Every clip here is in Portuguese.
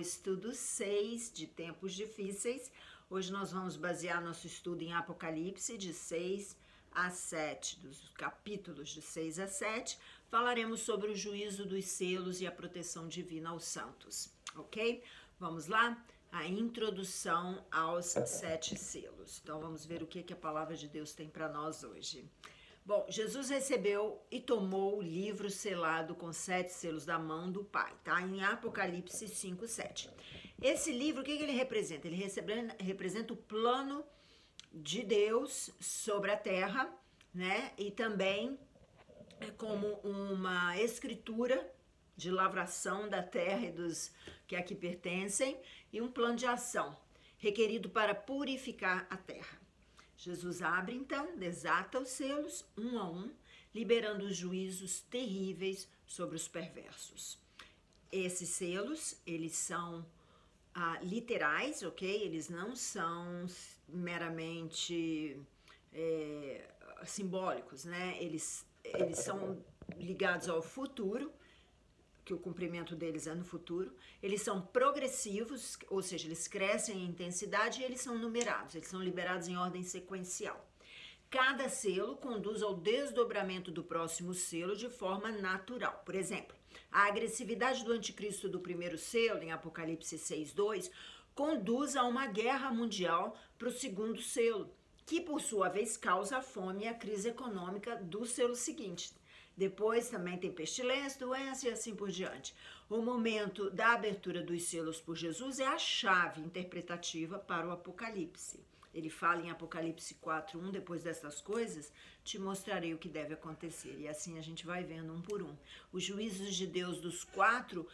estudo 6 de Tempos Difíceis. Hoje nós vamos basear nosso estudo em Apocalipse de 6 a 7, dos capítulos de 6 a 7. Falaremos sobre o juízo dos selos e a proteção divina aos santos, ok? Vamos lá? A introdução aos 7 selos. Então vamos ver o que a palavra de Deus tem para nós hoje. Bom, Jesus recebeu e tomou o livro selado com 7 selos da mão do Pai, tá? Em Apocalipse 5, 7. Esse livro, o que ele representa? Ele representa o plano de Deus sobre a terra, né? E também é como uma escritura de lavração da terra e dos que aqui pertencem, e um plano de ação requerido para purificar a terra. Jesus abre então, desata os selos, um a um, liberando os juízos terríveis sobre os perversos. Esses selos, eles são literais, ok? Eles não são meramente simbólicos, né? Eles são ligados ao futuro, que o cumprimento deles é no futuro. Eles são progressivos, ou seja, eles crescem em intensidade, e eles são numerados, eles são liberados em ordem sequencial. Cada selo conduz ao desdobramento do próximo selo de forma natural. Por exemplo, a agressividade do anticristo do primeiro selo, em Apocalipse 6:2, conduz a uma guerra mundial para o segundo selo, que por sua vez causa a fome e a crise econômica do selo seguinte. Depois também tem pestilência, doença e assim por diante. O momento da abertura dos selos por Jesus é a chave interpretativa para o Apocalipse. Ele fala em Apocalipse 4:1, depois dessas coisas, te mostrarei o que deve acontecer. E assim a gente vai vendo um por um. Os juízos de Deus dos 4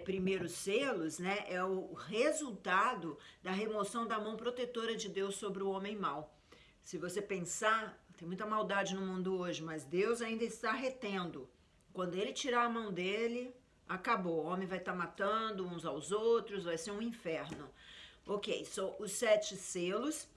primeiros selos, né, é o resultado da remoção da mão protetora de Deus sobre o homem mau. Se você pensar, tem muita maldade no mundo hoje, mas Deus ainda está retendo. Quando ele tirar a mão dele, acabou. O homem vai estar matando uns aos outros, vai ser um inferno. Ok, os 7 selos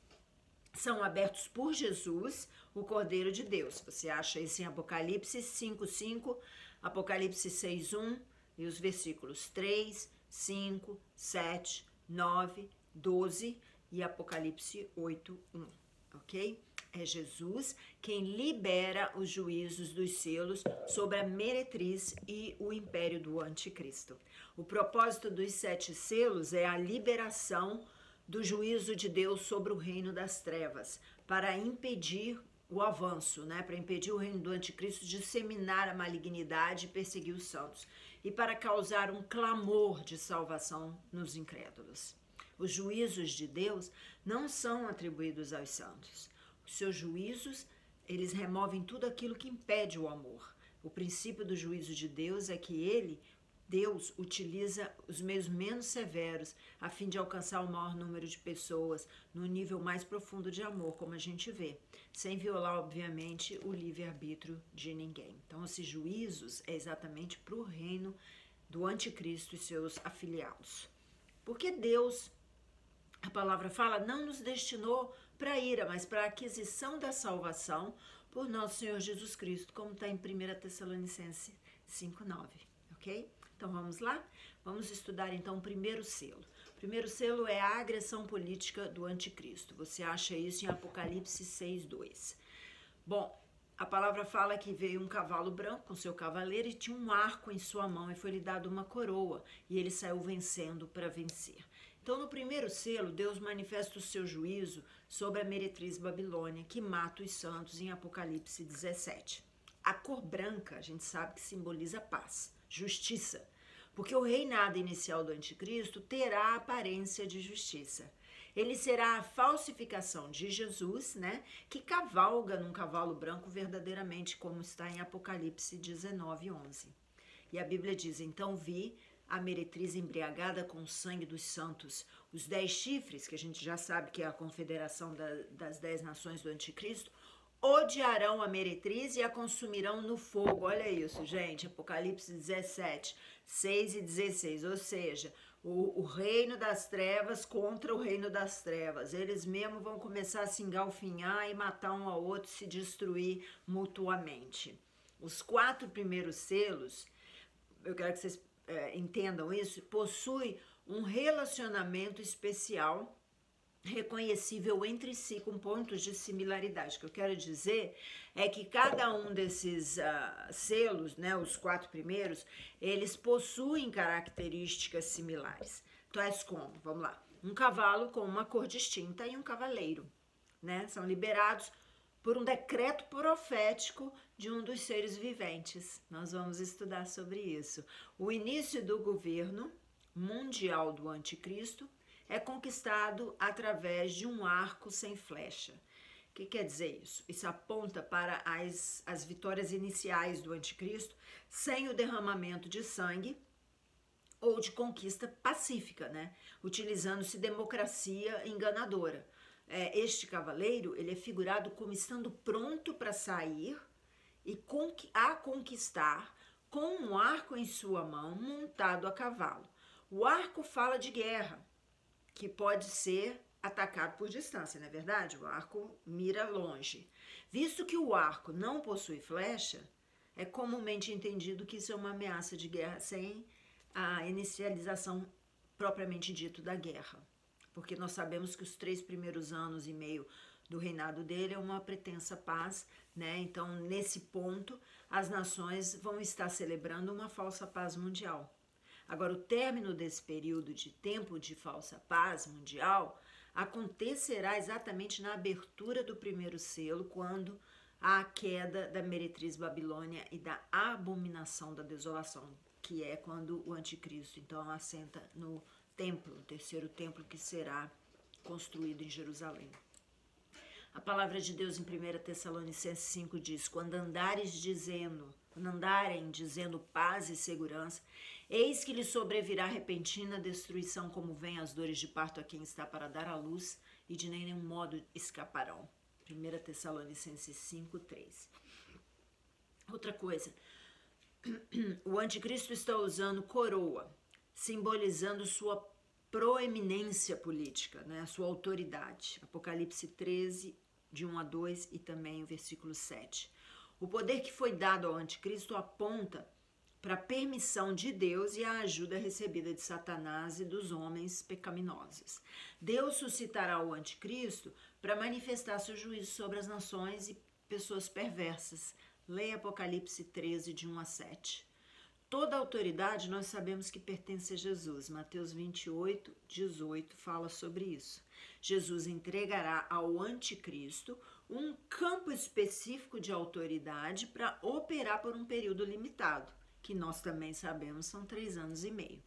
são abertos por Jesus, o Cordeiro de Deus. Você acha isso em Apocalipse 5:5, Apocalipse 6:1 e os versículos 3, 5, 7, 9, 12 e Apocalipse 8:1. Ok? É Jesus quem libera os juízos dos selos sobre a meretriz e o império do anticristo. O propósito dos 7 selos é a liberação do juízo de Deus sobre o reino das trevas, para impedir o avanço, né? Para impedir o reino do anticristo de disseminar a malignidade e perseguir os santos, e para causar um clamor de salvação nos incrédulos. Os juízos de Deus não são atribuídos aos santos. Os seus juízos, eles removem tudo aquilo que impede o amor. O princípio do juízo de Deus é que Deus utiliza os meios menos severos a fim de alcançar o maior número de pessoas no nível mais profundo de amor, como a gente vê, sem violar, obviamente, o livre-arbítrio de ninguém. Então, esses juízos é exatamente para o reino do anticristo e seus afiliados. Porque Deus, a palavra fala, não nos destinou para ira, mas para a aquisição da salvação por nosso Senhor Jesus Cristo, como está em 1 Tessalonicenses 5:9, ok? Então vamos lá? Vamos estudar então o primeiro selo. O primeiro selo é a agressão política do anticristo. Você acha isso em Apocalipse 6:2. Bom, a palavra fala que veio um cavalo branco com seu cavaleiro e tinha um arco em sua mão e foi-lhe dado uma coroa e ele saiu vencendo para vencer. Então, no primeiro selo, Deus manifesta o seu juízo sobre a meretriz Babilônia, que mata os santos em Apocalipse 17. A cor branca, a gente sabe que simboliza paz, justiça, porque o reinado inicial do anticristo terá a aparência de justiça. Ele será a falsificação de Jesus, né, que cavalga num cavalo branco verdadeiramente, como está em Apocalipse 19:11. E a Bíblia diz, então vi a meretriz embriagada com o sangue dos santos. Os 10 chifres, que a gente já sabe que é a confederação das 10 nações do anticristo, odiarão a meretriz e a consumirão no fogo. Olha isso, gente, Apocalipse 17, 6 e 16, ou seja, o reino das trevas contra o reino das trevas. Eles mesmos vão começar a se engalfinhar e matar um ao outro, se destruir mutuamente. Os 4 primeiros selos, eu quero que vocês entendam isso, possui um relacionamento especial reconhecível entre si, com pontos de similaridade. O que eu quero dizer é que cada um desses selos, né, os 4 primeiros, eles possuem características similares. Tais como, vamos lá, um cavalo com uma cor distinta e um cavaleiro, né, são liberados por um decreto profético de um dos seres viventes. Nós vamos estudar sobre isso. O início do governo mundial do anticristo é conquistado através de um arco sem flecha. O que quer dizer isso? Isso aponta para as vitórias iniciais do anticristo sem o derramamento de sangue ou de conquista pacífica, né? Utilizando-se democracia enganadora. Este cavaleiro, ele é figurado como estando pronto para sair e a conquistar com um arco em sua mão, montado a cavalo. O arco fala de guerra, que pode ser atacado por distância, não é verdade? O arco mira longe. Visto que o arco não possui flecha, é comumente entendido que isso é uma ameaça de guerra sem a inicialização propriamente dito da guerra. Porque nós sabemos que os 3 primeiros anos e meio do reinado dele é uma pretensa paz, né? Então, nesse ponto, as nações vão estar celebrando uma falsa paz mundial. Agora, o término desse período de tempo de falsa paz mundial acontecerá exatamente na abertura do primeiro selo, quando há a queda da meretriz Babilônia e da abominação da desolação, que é quando o anticristo, então, assenta no templo, o terceiro templo que será construído em Jerusalém. A palavra de Deus em 1 Tessalonicenses 5 diz: quando andarem dizendo paz e segurança, eis que lhe sobrevirá repentina destruição, como vem as dores de parto a quem está para dar à luz, e de nenhum modo escaparão. 1 Tessalonicenses 5:3. Outra coisa, o anticristo está usando coroa, simbolizando sua proeminência política, né, a sua autoridade. Apocalipse 13, de 1 a 2 e também o versículo 7. O poder que foi dado ao anticristo aponta para a permissão de Deus e a ajuda recebida de Satanás e dos homens pecaminosos. Deus suscitará o anticristo para manifestar seu juízo sobre as nações e pessoas perversas. Leia Apocalipse 13, de 1 a 7. Toda a autoridade nós sabemos que pertence a Jesus. Mateus 28, 18 fala sobre isso. Jesus entregará ao anticristo um campo específico de autoridade para operar por um período limitado, que nós também sabemos são 3 anos e meio.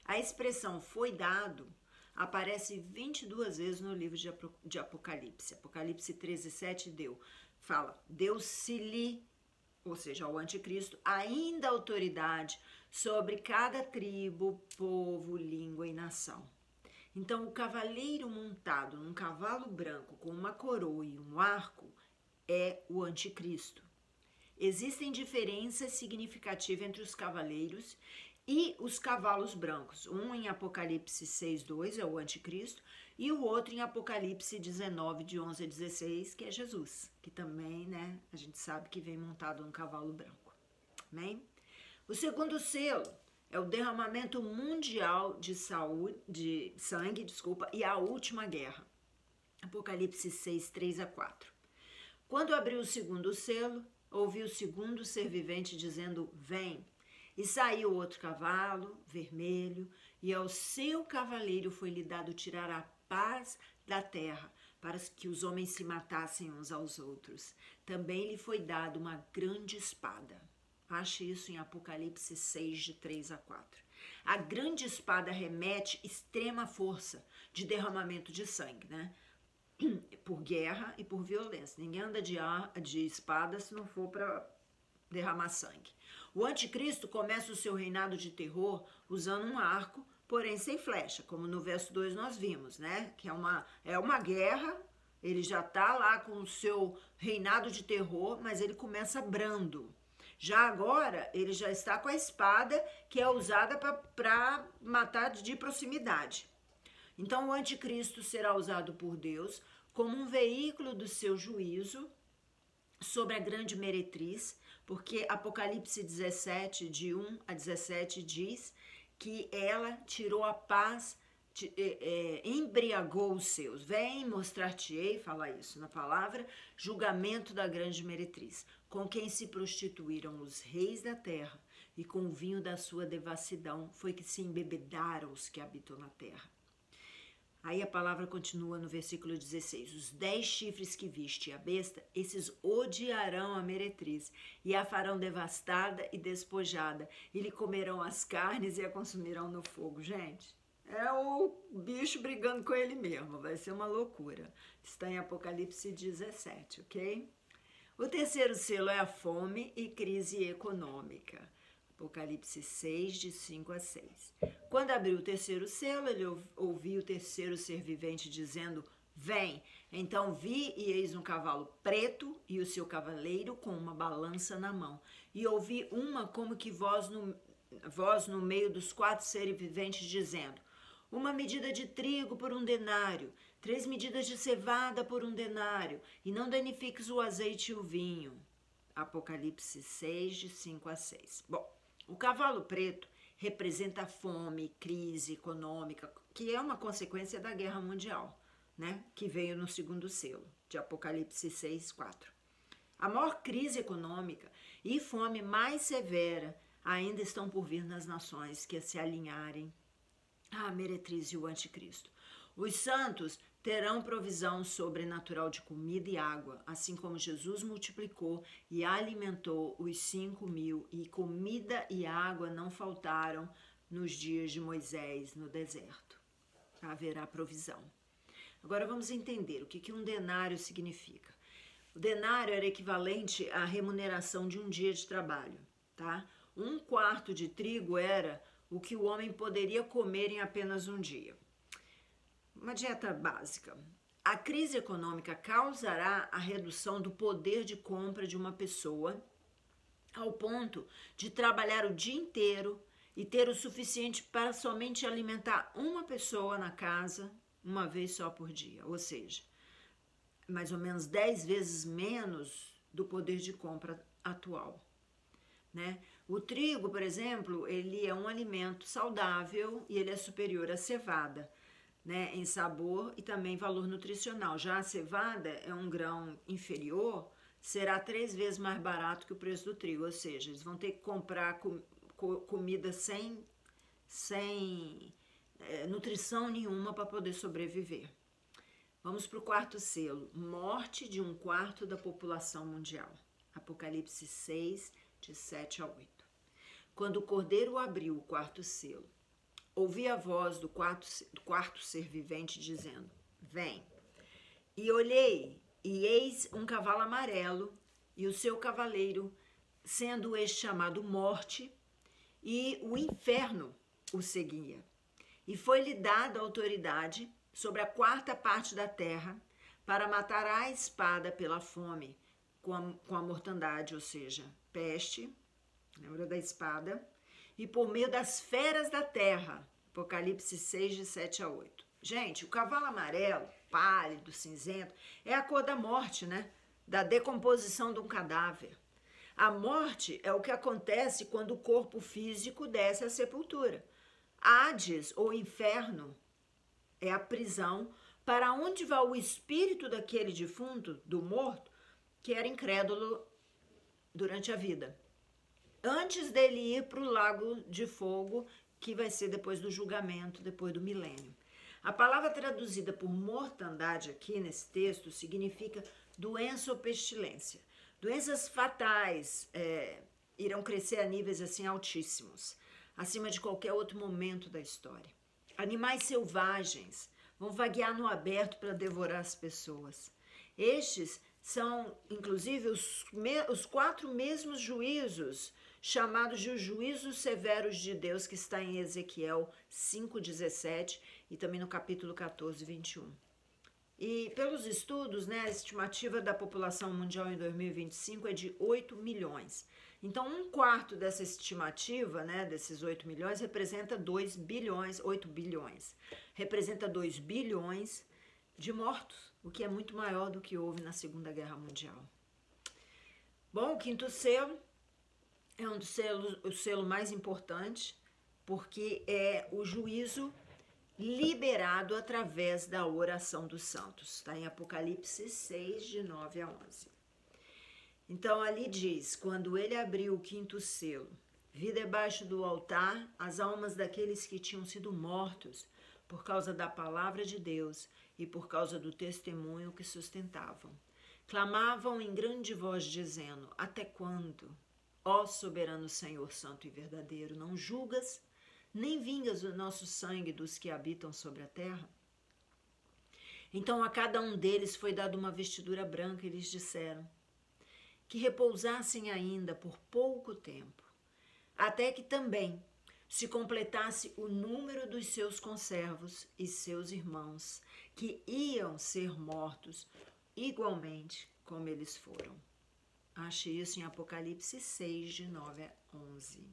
A expressão foi dado aparece 22 vezes no livro de Apocalipse. Apocalipse 13, 7 fala, deu-se lhe, ou seja, ao anticristo, ainda autoridade sobre cada tribo, povo, língua e nação. Então, o cavaleiro montado num cavalo branco com uma coroa e um arco é o anticristo. Existem diferenças significativas entre os cavaleiros e os cavalos brancos. Um em Apocalipse 6:2 é o anticristo e o outro em Apocalipse 19, de 11 a 16, que é Jesus, que também, né, a gente sabe que vem montado num cavalo branco. Amém? O segundo selo é o derramamento mundial de sangue, e a última guerra. Apocalipse 6, 3 a 4. Quando abriu o segundo selo, ouvi o segundo ser vivente dizendo, vem. E saiu outro cavalo, vermelho, e ao seu cavaleiro foi-lhe dado tirar a paz da terra, para que os homens se matassem uns aos outros. Também lhe foi dado uma grande espada. Ache isso em Apocalipse 6, de 3 a 4. A grande espada remete extrema força de derramamento de sangue, né? Por guerra e por violência. Ninguém anda de espada se não for para derramar sangue. O anticristo começa o seu reinado de terror usando um arco, porém sem flecha, como no verso 2 nós vimos, né? Que é uma guerra, ele já está lá com o seu reinado de terror, mas ele começa brando. Já agora, ele já está com a espada, que é usada para matar de proximidade. Então, o anticristo será usado por Deus como um veículo do seu juízo sobre a grande meretriz, porque Apocalipse 17, de 1 a 17, diz que ela tirou a paz, embriagou os seus. Vem mostrar-te-ei, fala isso na palavra, julgamento da grande meretriz, com quem se prostituíram os reis da terra, e com o vinho da sua devassidão foi que se embebedaram os que habitam na terra. Aí a palavra continua no versículo 16. Os 10 chifres que viste a besta, esses odiarão a meretriz, e a farão devastada e despojada, e lhe comerão as carnes e a consumirão no fogo. Gente, é o bicho brigando com ele mesmo, vai ser uma loucura. Está em Apocalipse 17, ok? O terceiro selo é a fome e crise econômica. Apocalipse 6, de 5 a 6. Quando abriu o terceiro selo, ele ouviu o terceiro ser vivente dizendo, vem. Então vi e eis um cavalo preto e o seu cavaleiro com uma balança na mão. E ouvi uma como que voz no meio dos 4 seres viventes dizendo, uma medida de trigo por 1 denário, 3 medidas de cevada por 1 denário, e não danifiques o azeite e o vinho. Apocalipse 6, de 5 a 6. Bom, o cavalo preto representa a fome, crise econômica, que é uma consequência da guerra mundial, né? Que veio no segundo selo, de Apocalipse 6, 4. A maior crise econômica e fome mais severa ainda estão por vir nas nações que se alinharem à meretriz e o anticristo. Os santos terão provisão sobrenatural de comida e água, assim como Jesus multiplicou e alimentou os 5.000, e comida e água não faltaram nos dias de Moisés no deserto. Haverá provisão. Agora vamos entender o que um denário significa. O denário era equivalente à remuneração de um dia de trabalho, tá? 1/4 de trigo era o que o homem poderia comer em apenas um dia. Uma dieta básica. A crise econômica causará a redução do poder de compra de uma pessoa ao ponto de trabalhar o dia inteiro e ter o suficiente para somente alimentar uma pessoa na casa uma vez só por dia. Ou seja, mais ou menos 10 vezes menos do poder de compra atual, né? O trigo, por exemplo, ele é um alimento saudável e ele é superior à cevada, né, em sabor e também valor nutricional. Já a cevada é um grão inferior, será 3 vezes mais barato que o preço do trigo, ou seja, eles vão ter que comprar comida sem nutrição nenhuma para poder sobreviver. Vamos para o 4º selo, morte de 1/4 da população mundial. Apocalipse 6, de 7 a 8. Quando o cordeiro abriu o 4º selo, ouvi a voz do quarto ser vivente dizendo, vem. E olhei, e eis um cavalo amarelo, e o seu cavaleiro, sendo este chamado Morte, e o inferno o seguia. E foi-lhe dada autoridade sobre a 4ª parte da terra, para matar à espada pela fome, com a mortandade, ou seja, peste, lembra da espada, e por meio das feras da terra. Apocalipse 6, de 7 a 8. Gente, o cavalo amarelo, pálido, cinzento, é a cor da morte, né? Da decomposição de um cadáver. A morte é o que acontece quando o corpo físico desce à sepultura. Hades, ou inferno, é a prisão para onde vai o espírito daquele defunto, do morto, que era incrédulo durante a vida, antes dele ir para o lago de fogo, que vai ser depois do julgamento, depois do milênio. A palavra traduzida por mortandade aqui nesse texto significa doença ou pestilência. Doenças fatais irão crescer a níveis assim altíssimos, acima de qualquer outro momento da história. Animais selvagens vão vaguear no aberto para devorar as pessoas. Estes são, inclusive, os 4 mesmos juízos, chamados de os juízos severos de Deus, que está em Ezequiel 5:17 e também no capítulo 14, 21. E pelos estudos, né, a estimativa da população mundial em 2025 é de 8 milhões. Então, 1/4 dessa estimativa, né, desses 8 milhões, representa 2 bilhões, 8 bilhões. Representa 2 bilhões de mortos, o que é muito maior do que houve na Segunda Guerra Mundial. Bom, o 5º selo é o selo mais importante, porque é o juízo liberado através da oração dos santos. Está em Apocalipse 6, de 9 a 11. Então ali diz, quando ele abriu o quinto selo, vi debaixo do altar as almas daqueles que tinham sido mortos por causa da palavra de Deus e por causa do testemunho que sustentavam. Clamavam em grande voz, dizendo, até quando, ó soberano Senhor santo e verdadeiro, não julgas, nem vingas o nosso sangue dos que habitam sobre a terra? Então a cada um deles foi dada uma vestidura branca e lhes disseram que repousassem ainda por pouco tempo, até que também se completasse o número dos seus conservos e seus irmãos, que iam ser mortos igualmente como eles foram. Ache isso em Apocalipse 6, de 9 a 11.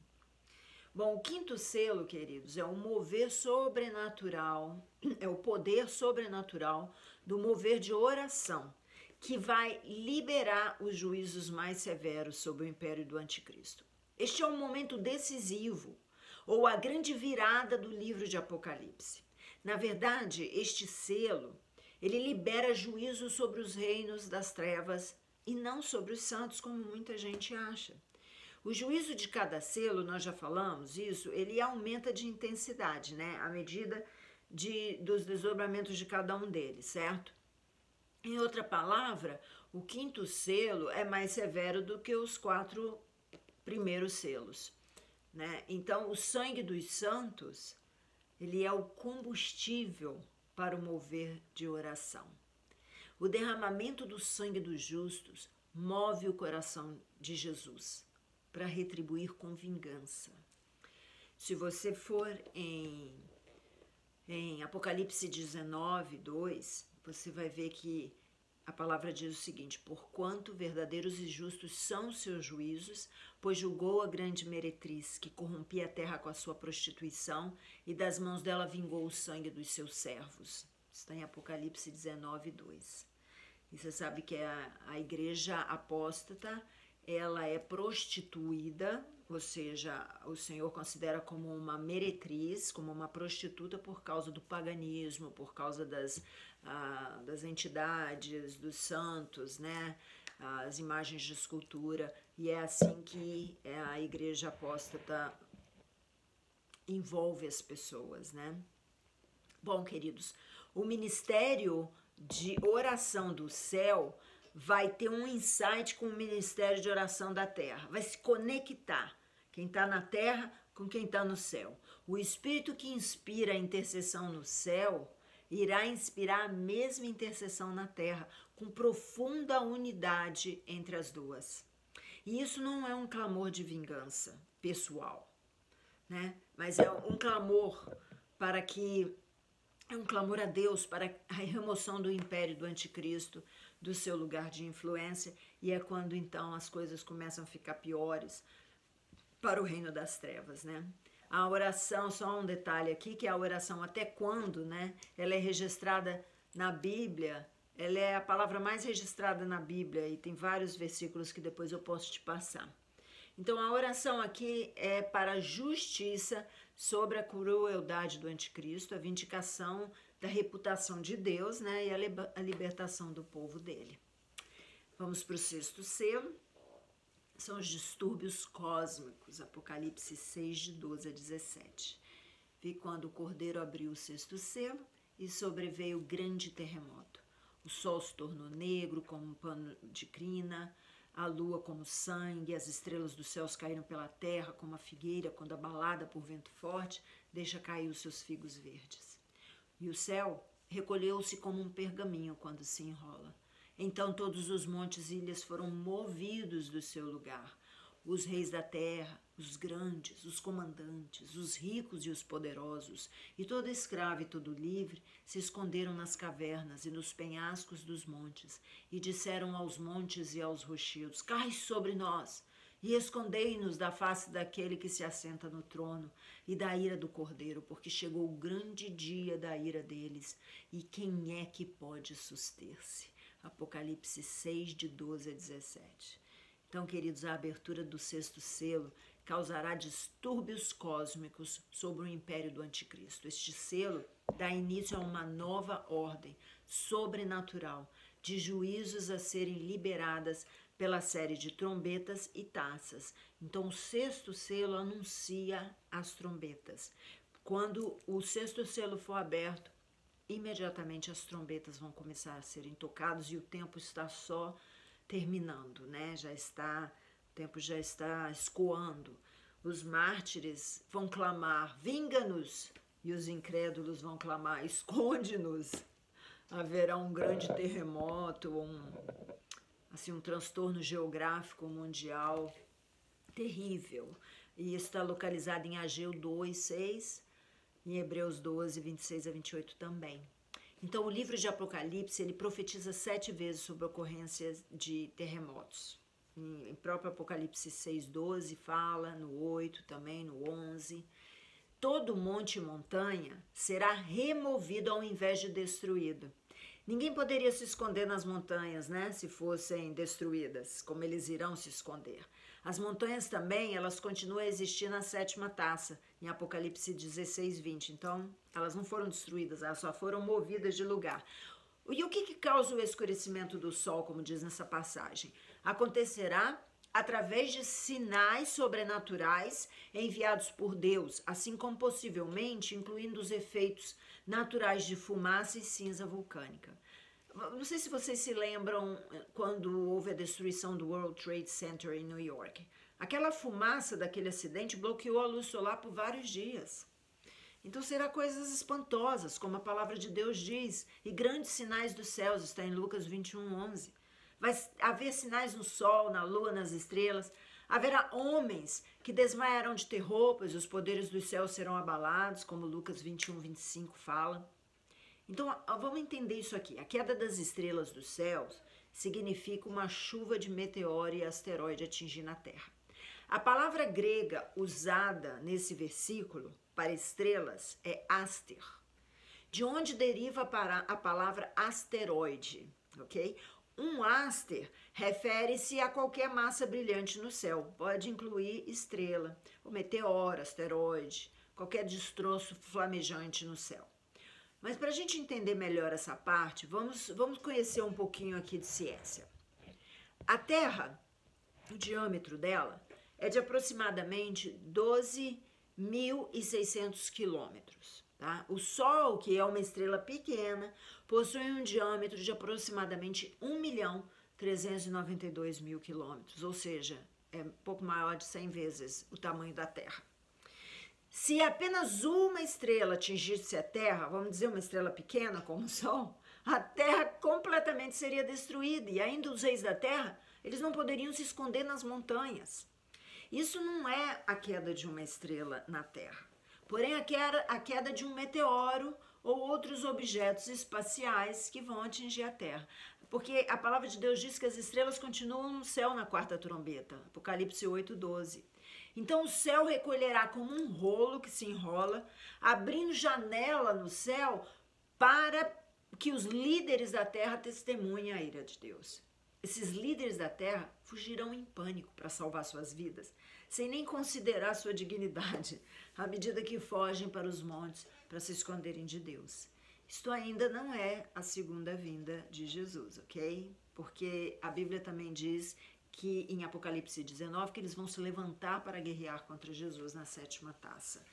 Bom, o quinto selo, queridos, é o mover sobrenatural, é o poder sobrenatural do mover de oração, que vai liberar os juízos mais severos sobre o império do anticristo. Este é um momento decisivo, ou a grande virada do livro de Apocalipse. Na verdade, este selo, ele libera juízo sobre os reinos das trevas e não sobre os santos, como muita gente acha. O juízo de cada selo, nós já falamos isso, ele aumenta de intensidade, né? À medida dos desdobramentos de cada um deles, certo? Em outra palavra, o quinto selo é mais severo do que os 4 primeiros selos, né? Então, o sangue dos santos, ele é o combustível para o mover de oração. O derramamento do sangue dos justos move o coração de Jesus para retribuir com vingança. Se você for em Apocalipse 19, 2, você vai ver que a palavra diz o seguinte: porquanto verdadeiros e justos são os seus juízos, pois julgou a grande meretriz, que corrompia a terra com a sua prostituição, e das mãos dela vingou o sangue dos seus servos. Está em Apocalipse 19, 2. E você sabe que a igreja apóstata, ela é prostituída, ou seja, o Senhor considera como uma meretriz, como uma prostituta por causa do paganismo, por causa das entidades, dos santos, né? As imagens de escultura, e é assim que a igreja apóstata envolve as pessoas, né? Bom, queridos, o ministério de oração do céu vai ter um insight com o ministério de oração da terra, vai se conectar, quem está na terra com quem está no céu. O Espírito que inspira a intercessão no céu irá inspirar a mesma intercessão na terra, com profunda unidade entre as duas. E isso não é um clamor de vingança pessoal, né? Mas é um clamor é um clamor a Deus para a remoção do império do anticristo, do seu lugar de influência, e é quando então as coisas começam a ficar piores para o reino das trevas, né? A oração, só um detalhe aqui, que a oração até quando, né? Ela é registrada na Bíblia, ela é a palavra mais registrada na Bíblia, e tem vários versículos que depois eu posso te passar. Então a oração aqui é para a justiça sobre a crueldade do anticristo, a vindicação da reputação de Deus, né, e a libertação do povo dele. Vamos para o sexto selo. São os distúrbios cósmicos, Apocalipse 6, de 12 a 17. Vi quando o Cordeiro abriu o sexto selo e sobreveio grande terremoto. O sol se tornou negro como um pano de crina, a lua como sangue, as estrelas dos céus caíram pela terra como a figueira, quando abalada por vento forte, deixa cair os seus figos verdes. E o céu recolheu-se como um pergaminho quando se enrola. Então todos os montes e ilhas foram movidos do seu lugar. Os reis da terra, os grandes, os comandantes, os ricos e os poderosos, e todo escravo e todo livre, se esconderam nas cavernas e nos penhascos dos montes, e disseram aos montes e aos rochedos: cai sobre nós, e escondei-nos da face daquele que se assenta no trono, e da ira do Cordeiro, porque chegou o grande dia da ira deles, e quem é que pode suster-se? Apocalipse 6, de 12 a 17. Então, queridos, a abertura do sexto selo causará distúrbios cósmicos sobre o império do anticristo. Este selo dá início a uma nova ordem sobrenatural de juízos a serem liberadas pela série de trombetas e taças. Então, o sexto selo anuncia as trombetas. Quando o sexto selo for aberto, imediatamente as trombetas vão começar a serem tocadas e o tempo está só terminando, né? O tempo já está escoando. Os mártires vão clamar, vinga-nos, e os incrédulos vão clamar, esconde-nos. Haverá um grande terremoto, um transtorno geográfico mundial terrível. E está localizado em Ageu 2, 6, em Hebreus 12, 26 a 28 também. Então, o livro de Apocalipse, ele profetiza 7 vezes sobre ocorrências de terremotos. Em próprio Apocalipse 6, 12 fala, no 8 também, no 11. Todo monte e montanha será removido ao invés de destruído. Ninguém poderia se esconder nas montanhas, né, se fossem destruídas, como eles irão se esconder. As montanhas também, elas continuam a existir na sétima taça, em Apocalipse 16, 20. Então, elas não foram destruídas, elas só foram movidas de lugar. E o que causa o escurecimento do sol, como diz nessa passagem? Acontecerá através de sinais sobrenaturais enviados por Deus, assim como possivelmente incluindo os efeitos naturais de fumaça e cinza vulcânica. Não sei se vocês se lembram quando houve a destruição do World Trade Center em New York. Aquela fumaça daquele acidente bloqueou a luz solar por vários dias. Então será coisas espantosas, como a palavra de Deus diz, e grandes sinais dos céus, está em Lucas 21, 11. Vai haver sinais no sol, na lua, nas estrelas. Haverá homens que desmaiarão de ter roupas, e os poderes dos céus serão abalados, como Lucas 21, 25 fala. Então, vamos entender isso aqui. A queda das estrelas dos céus significa uma chuva de meteoro e asteroide atingindo a Terra. A palavra grega usada nesse versículo para estrelas é aster, de onde deriva a palavra asteroide, ok? Um aster refere-se a qualquer massa brilhante no céu, pode incluir estrela, ou meteoro, asteroide, qualquer destroço flamejante no céu. Mas para a gente entender melhor essa parte, vamos conhecer um pouquinho aqui de ciência. A Terra, o diâmetro dela, é de aproximadamente 12.600 quilômetros. Tá? O Sol, que é uma estrela pequena, possui um diâmetro de aproximadamente 1.392.000 quilômetros, ou seja, é um pouco maior de 100 vezes o tamanho da Terra. Se apenas uma estrela atingisse a Terra, vamos dizer uma estrela pequena como o Sol, a Terra completamente seria destruída e ainda os reis da Terra, eles não poderiam se esconder nas montanhas. Isso não é a queda de uma estrela na Terra, porém a queda de um meteoro ou outros objetos espaciais que vão atingir a Terra. Porque a palavra de Deus diz que as estrelas continuam no céu na quarta trombeta, Apocalipse 8, 12. Então o céu recolherá como um rolo que se enrola, abrindo janela no céu para que os líderes da terra testemunhem a ira de Deus. Esses líderes da terra fugirão em pânico para salvar suas vidas, sem nem considerar sua dignidade, à medida que fogem para os montes para se esconderem de Deus. Isto ainda não é a segunda vinda de Jesus, ok? Porque a Bíblia também diz que em Apocalipse 19, que eles vão se levantar para guerrear contra Jesus na sétima taça.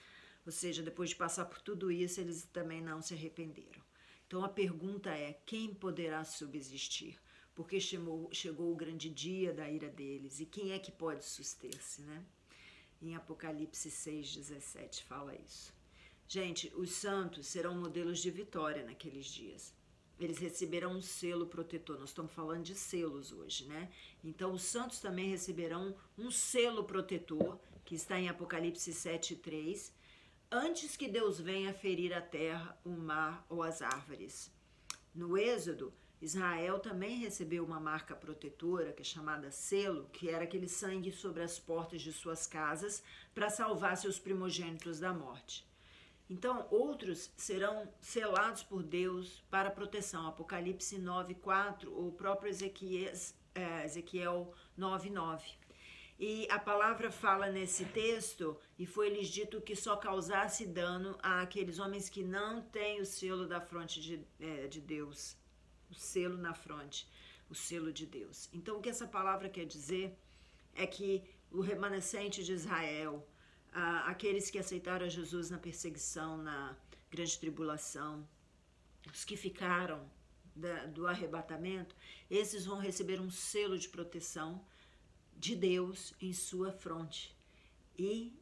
Ou seja, depois de passar por tudo isso, eles também não se arrependeram. Então a pergunta é, quem poderá subsistir? Porque chegou o grande dia da ira deles, e quem é que pode suster-se, né? Em Apocalipse 6,17 fala isso. Gente, os santos serão modelos de vitória naqueles dias. Eles receberão um selo protetor. Nós estamos falando de selos hoje, né? Então, os santos também receberão um selo protetor, que está em Apocalipse 7:3, antes que Deus venha ferir a terra, o mar ou as árvores. No Êxodo, Israel também recebeu uma marca protetora, que é chamada selo, que era aquele sangue sobre as portas de suas casas para salvar seus primogênitos da morte. Então, outros serão selados por Deus para proteção. Apocalipse 9:4 ou o próprio Ezequiel 9:9. E a palavra fala nesse texto, e foi-lhes dito que só causasse dano àqueles homens que não têm o selo da fronte de Deus. O selo na fronte, o selo de Deus. Então, o que essa palavra quer dizer é que o remanescente de Israel, aqueles que aceitaram a Jesus na perseguição, na grande tribulação, os que ficaram do arrebatamento, esses vão receber um selo de proteção de Deus em sua fronte. E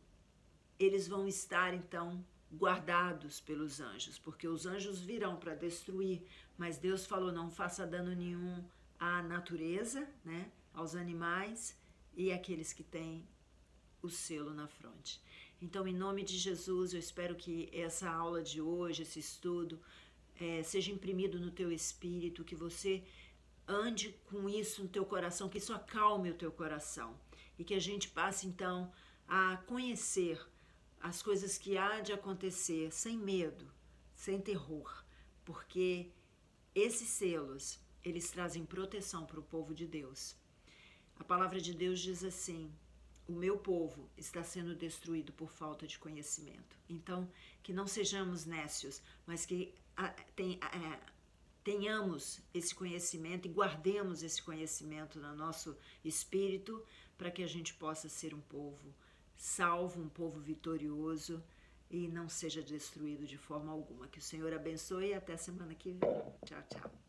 eles vão estar, então, guardados pelos anjos, porque os anjos virão para destruir, mas Deus falou, não faça dano nenhum à natureza, né, aos animais e àqueles que têm o selo na fronte. Então, em nome de Jesus, eu espero que essa aula de hoje, esse estudo, seja imprimido no teu espírito, que você ande com isso no teu coração, que isso acalme o teu coração e que a gente passe então a conhecer as coisas que há de acontecer sem medo, sem terror, porque esses selos, eles trazem proteção para o povo de Deus. A palavra de Deus diz assim: o meu povo está sendo destruído por falta de conhecimento. Então, que não sejamos nécios, mas que tenhamos esse conhecimento e guardemos esse conhecimento no nosso espírito para que a gente possa ser um povo salvo, um povo vitorioso e não seja destruído de forma alguma. Que o Senhor abençoe e até semana que vem. Tchau, tchau.